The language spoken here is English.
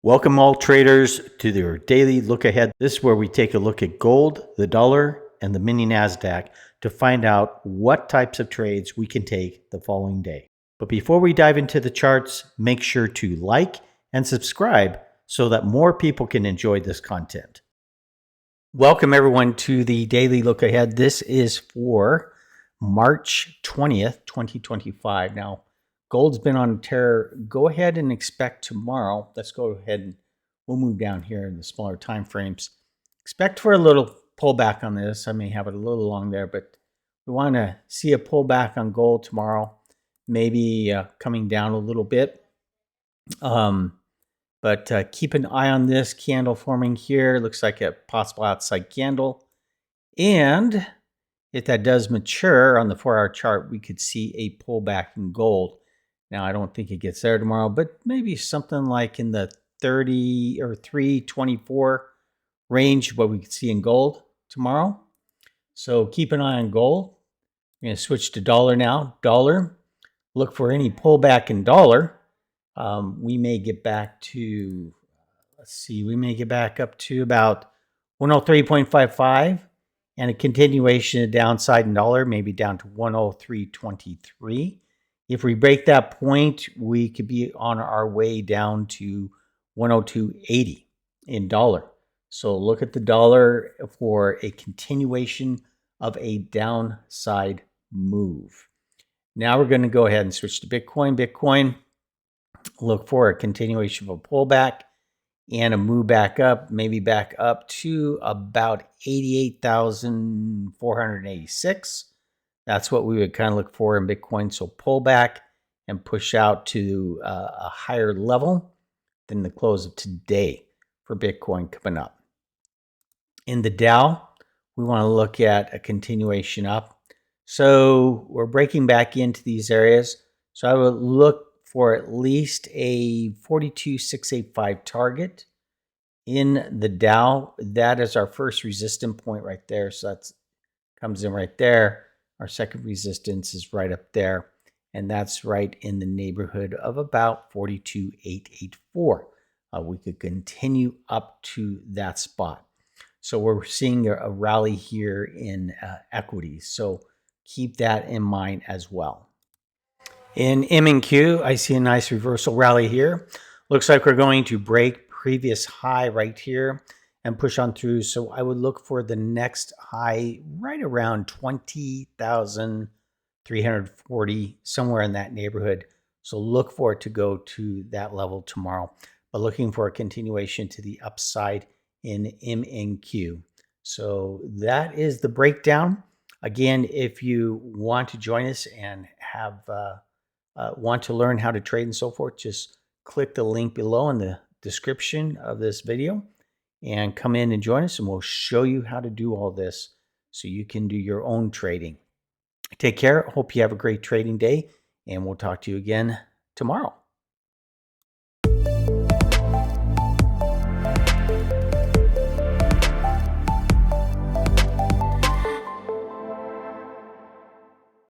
Welcome all traders to their daily look ahead. This is where we take a look at gold, the dollar, and the mini NASDAQ to find out what types of trades we can take the following day. But before we dive into the charts, make sure to like and subscribe so that more people can enjoy this content. Welcome everyone to the daily look ahead. This is for March 20th, 2025. Now, gold's been on a tear. Go ahead and expect tomorrow. Let's go ahead and we'll move down here in the smaller time frames. Expect for a little pullback on this. I may have it a little long there, but we want to see a pullback on gold tomorrow, maybe coming down a little bit. But keep an eye on this candle forming here. Looks like a possible outside candle. And if that does mature on the 4-hour chart, we could see a pullback in gold. Now, I don't think it gets there tomorrow, but maybe something like in the 30 or 324 range, what we could see in gold tomorrow. So keep an eye on gold. I'm going to switch to dollar now. Dollar, look for any pullback in dollar. We may get back to, we may get back up to about 103.55 and a continuation of downside in dollar, maybe down to 103.23. If we break that point, we could be on our way down to 102.80 in dollar. So look at the dollar for a continuation of a downside move. Now we're going to go ahead and switch to Bitcoin. Bitcoin, look for a continuation of a pullback and a move back up, maybe back up to about 88,486. That's what we would kind of look for in Bitcoin. So pull back and push out to a higher level than the close of today for Bitcoin coming up. In the Dow, we want to look at a continuation up. So we're breaking back into these areas. So I would look for at least a 42,685 target in the Dow. That is our first resistance point right there. So that comes in right there. Our second resistance is right up there. And that's right in the neighborhood of about 42,884. We could continue up to that spot. So we're seeing a rally here in equities. So keep that in mind as well. In M&Q, I see a nice reversal rally here. Looks like we're going to break previous high right here and push on through. So I would look for the next high right around 20,340, somewhere in that neighborhood. So look for it to go to that level tomorrow, but looking for a continuation to the upside in M&Q. So that is the breakdown. Again, if you want to join us and have want to learn how to trade and so forth, just click the link below in the description of this video and come in and join us, and we'll show you how to do all this so you can do your own trading. Take care. Hope you have a great trading day, and we'll talk to you again tomorrow.